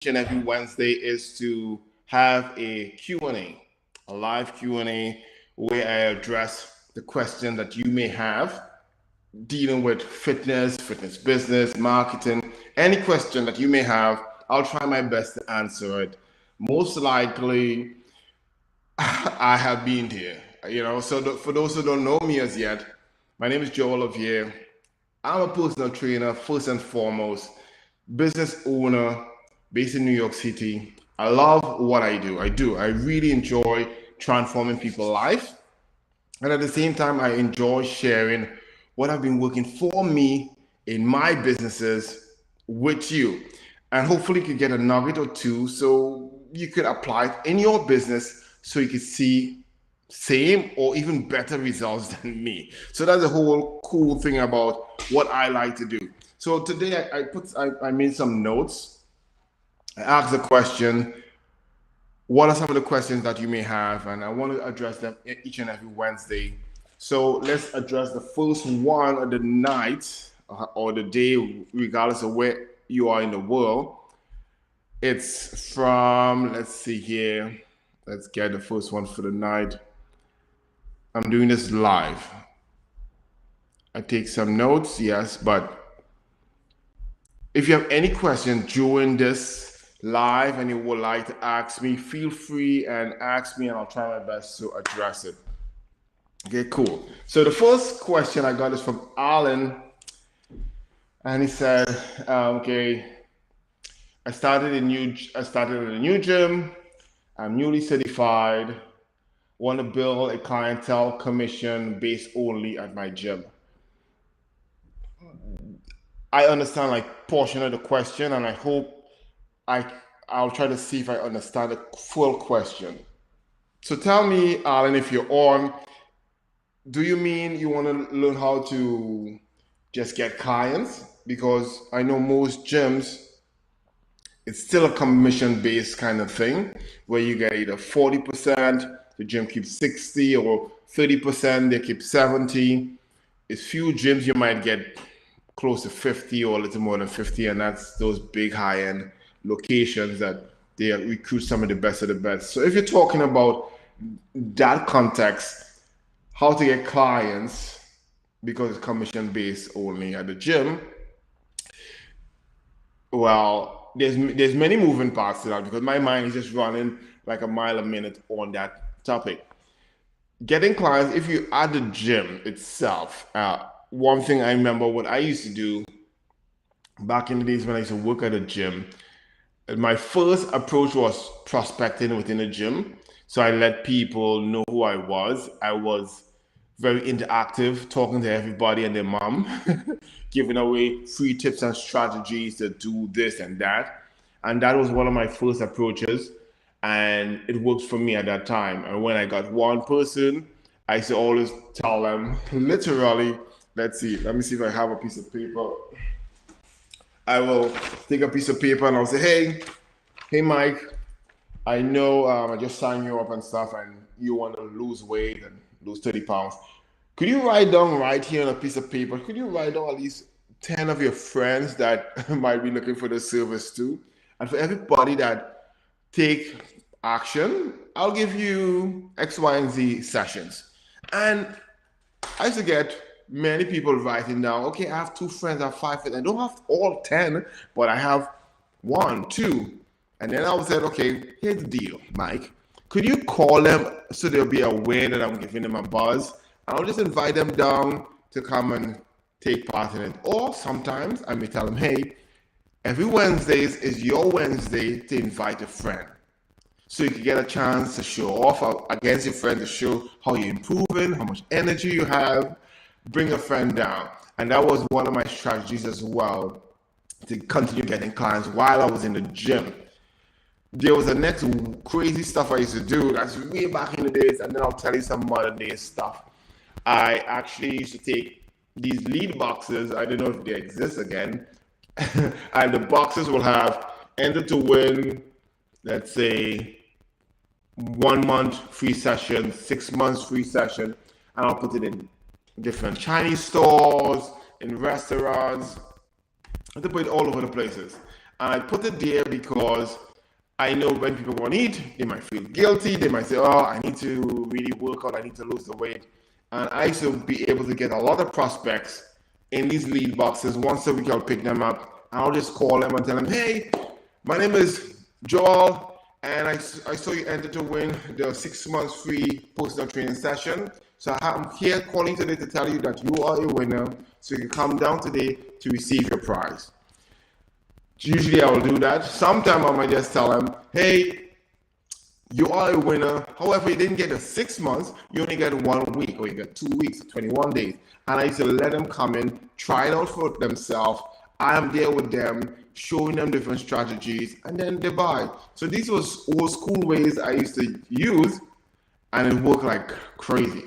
and every Wednesday is to have a Q&A, a live Q&A where I address the question that you may have dealing with fitness business, marketing, any question that you may have. I'll try my best to answer it. Most likely, I have been here. So for those who don't know me as yet, my name is Joel Levia. I'm a personal trainer, first and foremost, business owner based in New York City. I love what I do. I really enjoy transforming people's life. And at the same time, I enjoy sharing what I've been working for me in my businesses with you. And hopefully you could get a nugget or two so you could apply it in your business so you could see same or even better results than me. So that's the whole cool thing about what I like to do. So today I made some notes. I asked the question, what are some of the questions that you may have? And I want to address them each and every Wednesday. So let's address the first one of the night or the day, regardless of where you are in the world. It's from, let's see here. Let's get the first one for the night. I'm doing this live. I take some notes, yes, but if you have any questions during this live and you would like to ask me, feel free and ask me and I'll try my best to address it. Okay, cool. So the first question I got is from Alan, and he said, okay, I started a new gym. I'm newly certified. Want to build a clientele commission based only at my gym. I understand like portion of the question, and I hope I'll try to see if I understand the full question. So tell me, Alan, if you're on, do you mean you want to learn how to just get clients? Because I know most gyms, it's still a commission-based kind of thing where you get either 40%, the gym keeps 60, or 30%, they keep 70. It's few gyms you might get close to 50 or a little more than 50, and that's those big high-end locations that they recruit some of the best of the best. So if you're talking about that context, how to get clients because it's commission-based only at the gym, well, there's many moving parts to that because my mind is just running like a mile a minute on that topic. Getting clients, if you at the gym itself, one thing I remember what I used to do back in the days when I used to work at a gym, my first approach was prospecting within the gym. So I let people know who I was. I was very interactive, talking to everybody and their mom, giving away free tips and strategies to do this and that. And that was one of my first approaches. And it worked for me at that time. And when I got one person, I used to always tell them, literally, let me see if I have a piece of paper. I will take a piece of paper and I'll say, hey, Mike, I know I just signed you up and stuff and you want to lose weight and lose 30 pounds. Could you write down right here on a piece of paper, could you write down at least 10 of your friends that might be looking for the service too? And for everybody that take action, I'll give you X, Y, and Z sessions. And I used to get many people writing down, okay, I have 2 friends, I have 5 friends. I don't have all 10, but I have 1, 2. And then I would say, okay, here's the deal, Mike. Could you call them so they'll be aware that I'm giving them a buzz? I'll just invite them down to come and take part in it. Or sometimes I may tell them, hey, every Wednesdays is your Wednesday to invite a friend. So you can get a chance to show off against your friend, to show how you're improving, how much energy you have. Bring a friend down. And that was one of my strategies as well to continue getting clients while I was in the gym. There was the next crazy stuff I used to do. That's way back in the days. And then I'll tell you some modern day stuff. I actually used to take these lead boxes. I don't know if they exist again. And the boxes will have enter to win, let's say, 1 month free session, 6 months free session. And I'll put it in different Chinese stores, in restaurants. I have to put it all over the places. And I put it there because I know when people want to eat, they might feel guilty. They might say, oh, I need to really work out. I need to lose the weight. And I should be able to get a lot of prospects in these lead boxes. Once a week, I'll pick them up. I'll just call them and tell them, hey, my name is Joel, and I saw you enter to win the 6 months free personal training session. So I'm here calling today to tell you that you are a winner. So you can come down today to receive your prize. Usually I will do that. Sometimes I might just tell them, hey, you are a winner. However, you didn't get the 6 months, you only get 1 week, or you get 2 weeks, 21 days. And I used to let them come in, try it out for themselves. I am there with them, showing them different strategies, and then they buy. So these was old school ways I used to use, and it worked like crazy.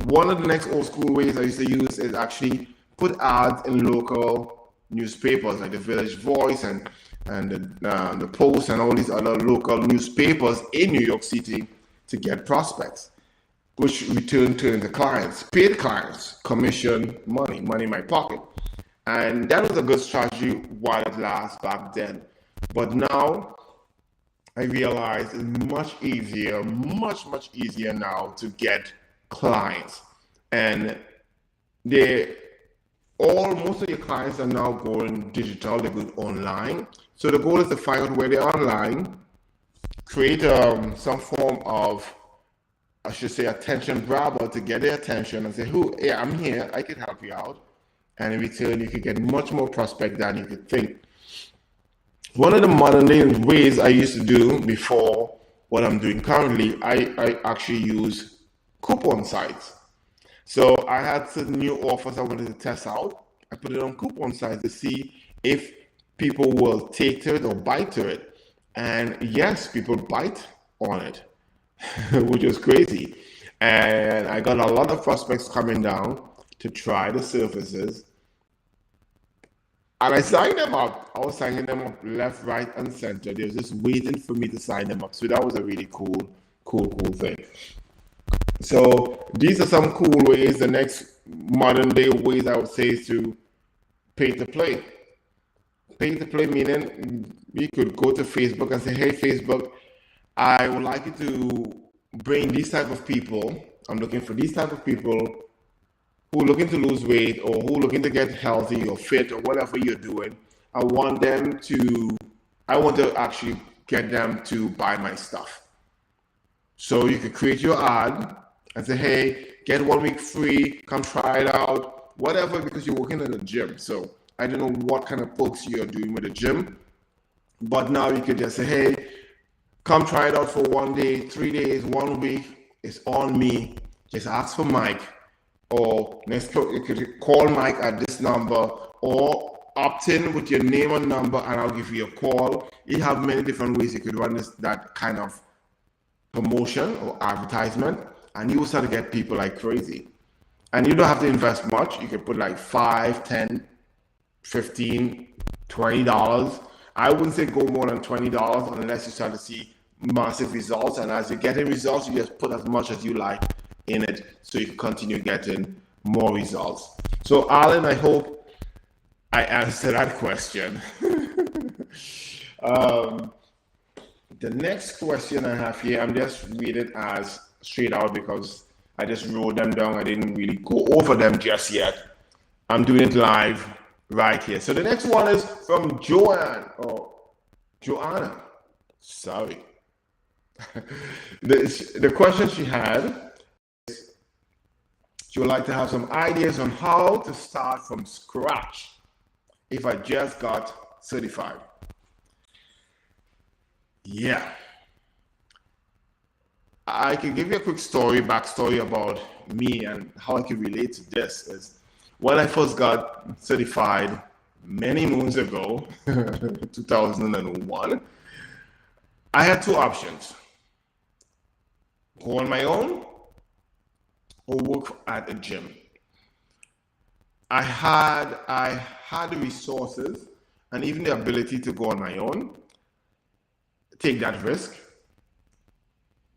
One of the next old school ways I used to use is actually put ads in local newspapers like the Village Voice and the Post and all these other local newspapers in New York City to get prospects, which turn into clients, paid clients, commission, money in my pocket. And that was a good strategy while it lasts back then. But now I realize it's much easier now to get clients. And most of your clients are now going digital, they're going online. So the goal is to find out where they're online, create some form of, I should say, attention grabber to get their attention and say, hey, I'm here, I can help you out. And in return, you could get much more prospect than you could think. One of the modern day ways I used to do before what I'm doing currently, I actually use coupon sites. So I had some new offers I wanted to test out. I put it on coupon sites to see if people will take to it or bite to it. And yes, people bite on it, which was crazy. And I got a lot of prospects coming down to try the services. And I signed them up. I was signing them up left, right, and center. They were just waiting for me to sign them up. So that was a really cool thing. So these are some cool ways. The next modern day ways I would say is to pay to play. Pay to play meaning we could go to Facebook and say, hey, Facebook, I would like you to bring these type of people. I'm looking for these type of people who are looking to lose weight or who are looking to get healthy or fit or whatever you're doing. I want to actually get them to buy my stuff. So you could create your ad and say, hey, get 1 week free, come try it out, whatever, because you're working at a gym. So I don't know what kind of perks you're doing with the gym, but now you could just say, hey, come try it out for 1 day, 3 days, 1 week. It's on me. Just ask for Mike, or you could call Mike at this number, or opt in with your name and number, and I'll give you a call. You have many different ways you could run that kind of promotion or advertisement, and you will start to get people like crazy. And you don't have to invest much. You can put like $5, $10, $15, $20. I wouldn't say go more than $20 unless you start to see massive results. And as you're getting results, you just put as much as you like in it so you can continue getting more results. So Alan, I hope I answered that question. The next question I have here, I'm just reading as straight out because I just wrote them down. I didn't really go over them just yet. I'm doing it live right here. So the next one is from Joanna. Sorry. The question she had is she would like to have some ideas on how to start from scratch if I just got certified. Yeah. I can give you a quick backstory about me and how I can relate to this. Is when I first got certified many moons ago, 2001, I had two options: go on my own or work at a gym. I had the resources and even the ability to go on my own, take that risk,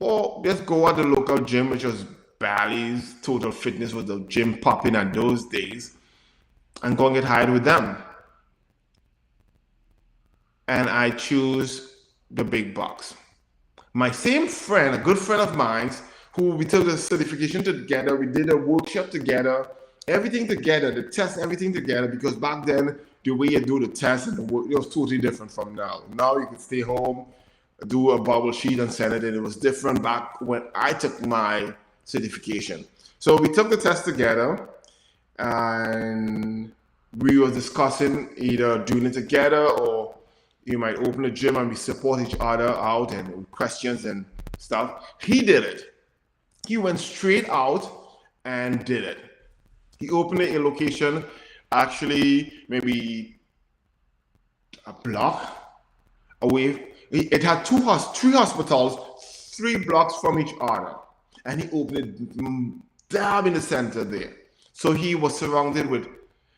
or just go at the local gym, which was Bally's. Total Fitness was the gym popping at those days, and go and get hired with them. and I choose the big box. My same friend, a good friend of mine, who we took the certification together, we did a workshop together, everything together, the test, everything together, because back then, the way you do the test and the work, it was totally different from now. Now you could stay home, do a bubble sheet and send it in. It was different back when I took my certification. So we took the test together and we were discussing either doing it together or you might open a gym and we support each other out and questions and stuff. He did it. He went straight out and did it. He opened a location, actually maybe a block away. It had three hospitals, 3 blocks from each other, and he opened it down in the center there. So he was surrounded with.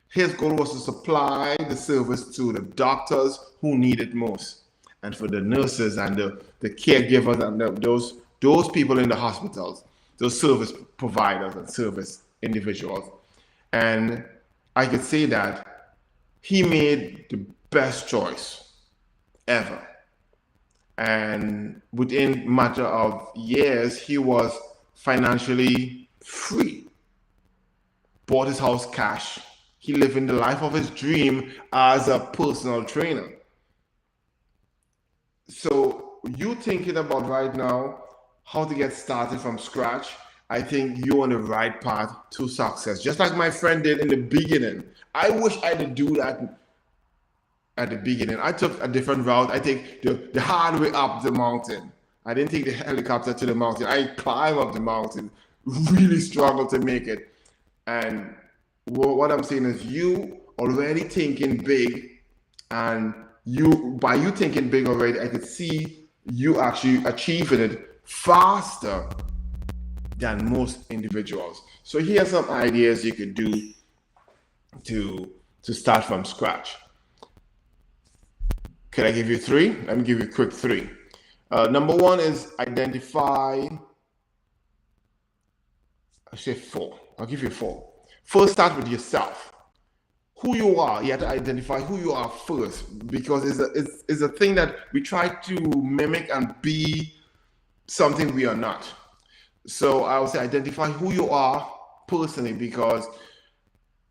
His goal was to supply the service to the doctors who need it most, and for the nurses and the caregivers and those people in the hospitals, those service providers and service individuals. And I could say that he made the best choice ever. And within a matter of years, he was financially free, bought his house cash. He living the life of his dream as a personal trainer. So you thinking about right now how to get started from scratch, I think you're on the right path to success. Just like my friend did in the beginning. I wish I could do that at the beginning. I took a different route. I take the hard way up the mountain. I didn't take the helicopter to the mountain. I climb up the mountain. Really struggled to make it. And what I'm saying is you already thinking big, and by you thinking big already, I could see you actually achieving it faster than most individuals. So here's some ideas you could do to start from scratch. Can I give you 3? Let me give you a quick 3. Number 1 is identify. I say 4. I'll give you 4. First, start with yourself. Who you are. You have to identify who you are first, because it's a thing that we try to mimic and be something we are not. So I would say identify who you are personally, because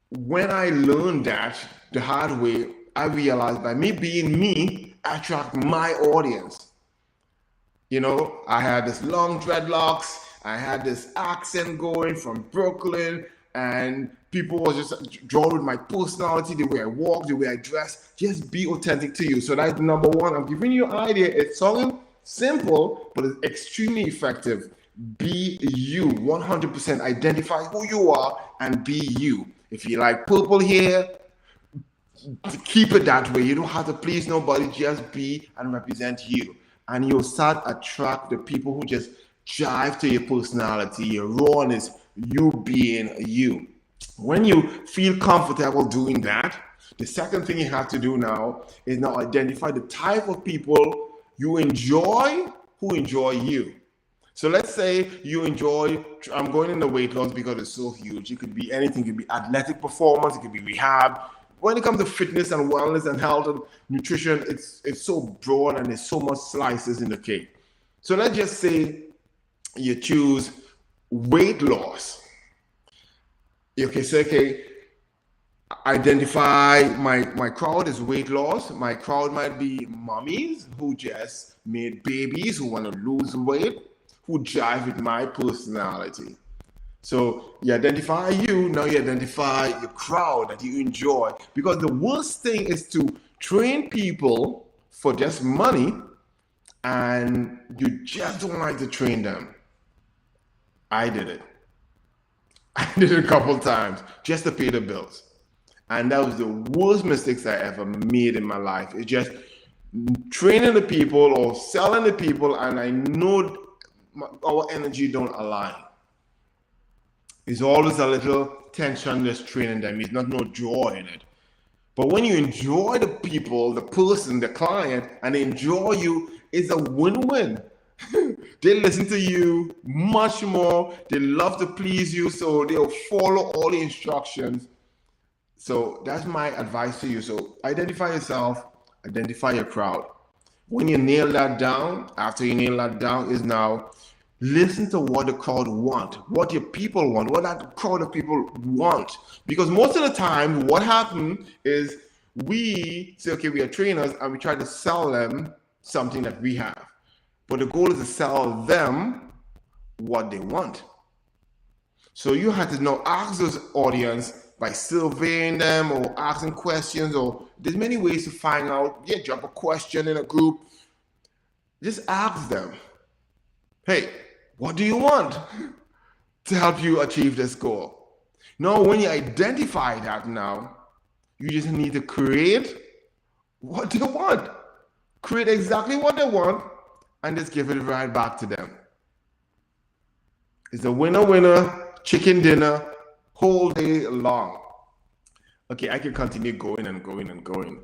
when I learned that the hard way, I realized by me being me, I attract my audience. You know, I had this long dreadlocks, I had this accent going from Brooklyn, and people were just drawn with my personality, the way I walk, the way I dress. Just be authentic to you. So that's number 1. I'm giving you an idea. It's sounding simple, but it's extremely effective. Be you, 100%. Identify who you are and be you. If you like purple hair, keep it that way. You don't have to please nobody. Just be and represent you. And you'll start attract the people who just jive to your personality, your rawness, you being you. When you feel comfortable doing that, the second thing you have to do now is now identify the type of people you enjoy who enjoy you. So let's say you enjoy, I'm going in the weight loss because it's so huge. It could be anything. It could be athletic performance. It could be rehab. When it comes to fitness and wellness and health and nutrition, it's so broad and there's so much slices in the cake. So let's just say you choose weight loss. Okay, so identify my crowd is weight loss. My crowd might be mommies who just made babies, who want to lose weight, who jive with my personality. So you identify you, now you identify your crowd that you enjoy. Because the worst thing is to train people for just money and you just don't like to train them. I did it. I did it a couple times just to pay the bills. And that was the worst mistakes I ever made in my life. It's just training the people or selling the people, and I know our energy don't align. It's always a little tension just training them. It's not no joy in it. But when you enjoy the people, the person, the client, and they enjoy you, it's a win-win. They listen to you much more. They love to please you, so they'll follow all the instructions. So that's my advice to you. So identify yourself, Identify your crowd. When you nail that down, after you nail that down, is now listen to what the crowd want, what your people want, what that crowd of people want. Because most of the time, what happens is we say, okay, we are trainers, and we try to sell them something that we have. But the goal is to sell them what they want. So you have to now ask this audience by surveying them or asking questions, or there's many ways to find out. Yeah, drop a question in a group. Just ask them, hey, what do you want to help you achieve this goal? Now, when you identify that now, you just need to create what they want. Create exactly what they want and just give it right back to them. It's a winner-winner, chicken dinner, whole day long. Okay, I can continue going and going and going.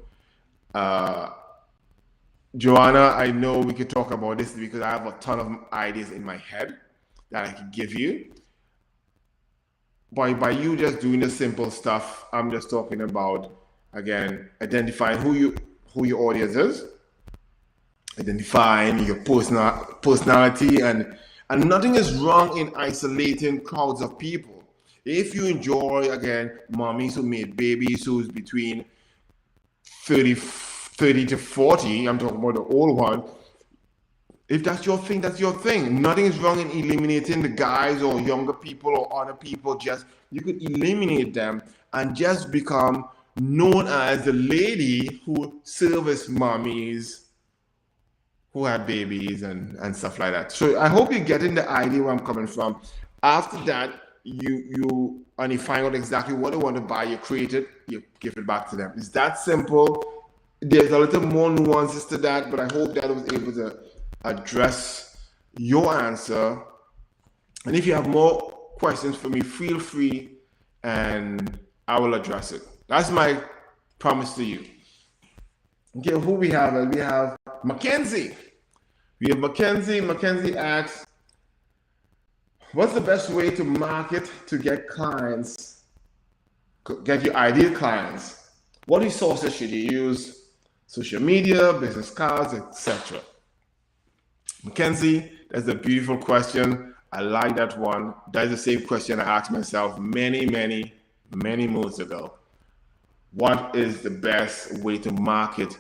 Joanna, I know we could talk about this because I have a ton of ideas in my head that I could give you. By you just doing the simple stuff, I'm just talking about, again, identifying who your audience is, identifying your personality, and nothing is wrong in isolating crowds of people. If you enjoy, again, mommies who made babies who's between 30 to 40, I'm talking about the old one. If that's your thing, that's your thing. Nothing is wrong in eliminating the guys or younger people or other people. Just, you could eliminate them and just become known as the lady who service mommies who had babies and stuff like that. So I hope you're getting the idea where I'm coming from. After that, you find out exactly what they want to buy, you create it, you give it back to them. It's that simple. There's a little more nuances to that, but I hope that I was able to address your answer. And if you have more questions for me, feel free and I will address it. That's my promise to you. Okay, who we have? We have Mackenzie. We have Mackenzie. Mackenzie asks, what's the best way to market to get clients, get your ideal clients? What resources should you use? Social media, business cards, etc. Mackenzie, that's a beautiful question. I like that one. That's the same question I asked myself many months ago. What is the best way to market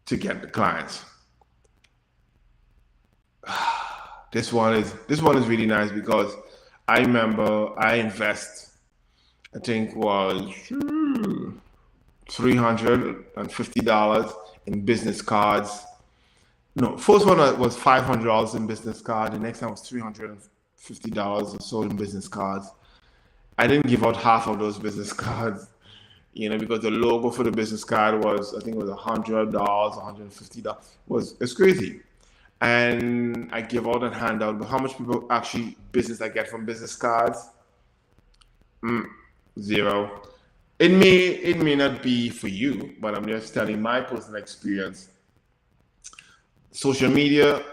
to get the clients? This one is really nice because I remember I invest, I think was $350 in business cards. No, first one was $500 in business cards. The next time was $350 or so in business cards. I didn't give out half of those business cards, because the logo for the business card was, I think it was $100, $150. It's crazy. And I give out a handout, but how much people actually business I get from business cards? Zero. It may not be for you, but I'm just telling my personal experience. Social media,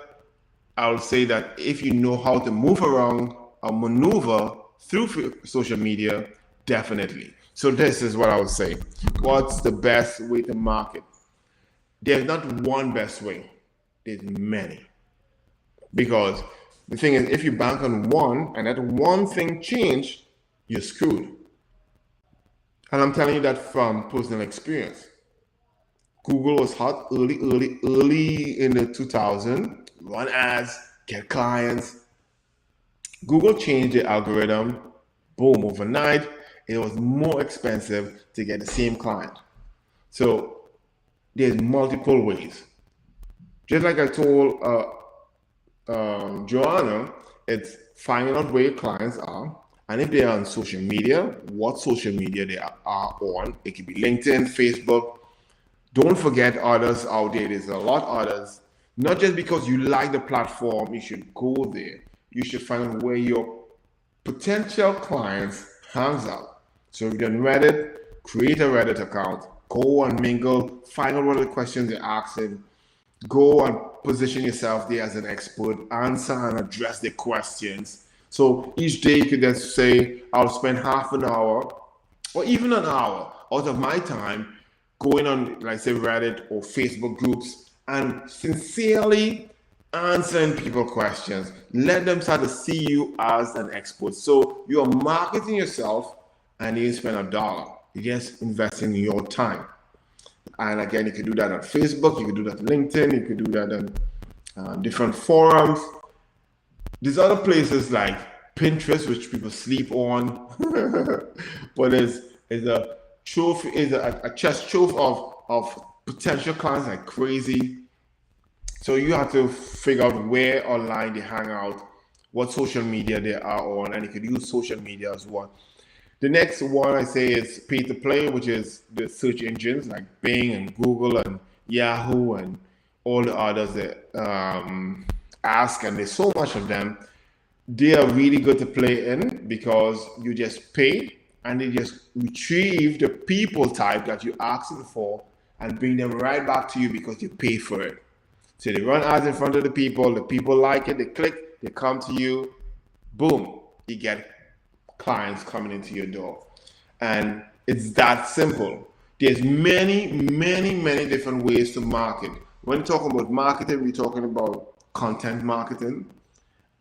I would say that if you know how to move around or maneuver through social media, definitely. So this is what I would say. What's the best way to market? There's not one best way. There's many. Because the thing is, if you bank on one and that one thing changed, you're screwed. And I'm telling you that from personal experience. Google was hot early in the 2000s. Run ads, get clients. Google changed the algorithm. Boom, overnight, it was more expensive to get the same client. So there's multiple ways. Just like I told Joanna, it's finding out where your clients are. And if they are on social media, what social media they are on. It could be LinkedIn, Facebook. Don't forget others out there. There's a lot of others. Not just because you like the platform, you should go there. You should find out where your potential clients hangs out. So if you're on Reddit, create a Reddit account. Go and mingle. Find out what the questions you're asking. Go and position yourself there as an expert. Answer and address the questions. So each day you could just say, I'll spend half an hour or even an hour out of my time going on, like say, Reddit or Facebook groups and sincerely answering people questions. Let them start to see you as an expert. So you are marketing yourself and you spend $1. You're just investing in your time. And again, you can do that on Facebook, you can do that on LinkedIn, you can do that on different forums. There's other places like Pinterest, which people sleep on, but is a trove, is a chest trove of potential clients like crazy. So you have to figure out where online they hang out, what social media they are on, and you could use social media as well. The next one I say is pay to play, which is the search engines like Bing and Google and Yahoo and all the others that ask, and there's so much of them. They are really good to play in because you just pay and they just retrieve the people type that you're asking for and bring them right back to you because you pay for it. So they run ads in front of the people like it, they click, they come to you, boom, you get clients coming into your door. And it's that simple. There's many, many, many different ways to market. When you're talking about marketing, we're talking about content marketing,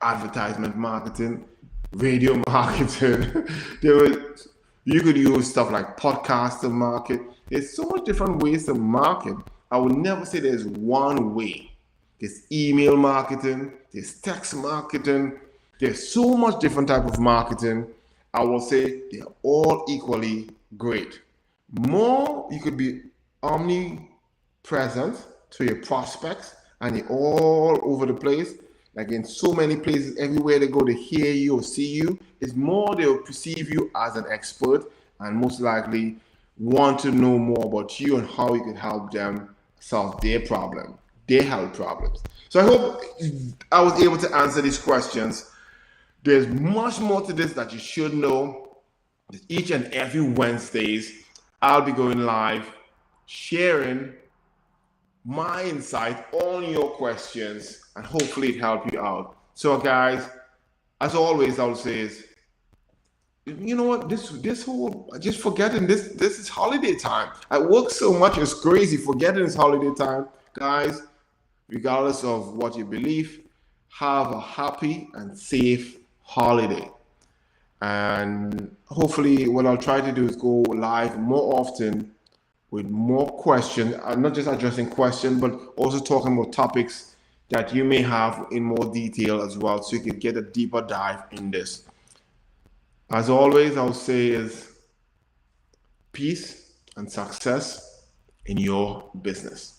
advertisement marketing, radio marketing. You could use stuff like podcast to market. There's so much different ways to market. I would never say there's one way. There's email marketing, there's text marketing, there's so much different type of marketing. I will say they're all equally great. More, you could be omnipresent to your prospects and you're all over the place, like in so many places, everywhere they go, they hear you or see you. It's more they'll perceive you as an expert and most likely want to know more about you and how you can help them solve their problem, their health problems. So I hope I was able to answer these questions. There's much more to this that you should know. Each and every Wednesdays, I'll be going live, sharing my insight on your questions, and hopefully it help you out. So guys, as always, I would say is, you know what, this whole, just forgetting this is holiday time. I work so much, it's crazy, forgetting it's holiday time. Guys, regardless of what you believe, have a happy and safe holiday. And hopefully what I'll try to do is go live more often with more questions. I'm not just addressing questions, but also talking about topics that you may have in more detail as well, so you can get a deeper dive in this. As always, I'll say is peace and success in your business.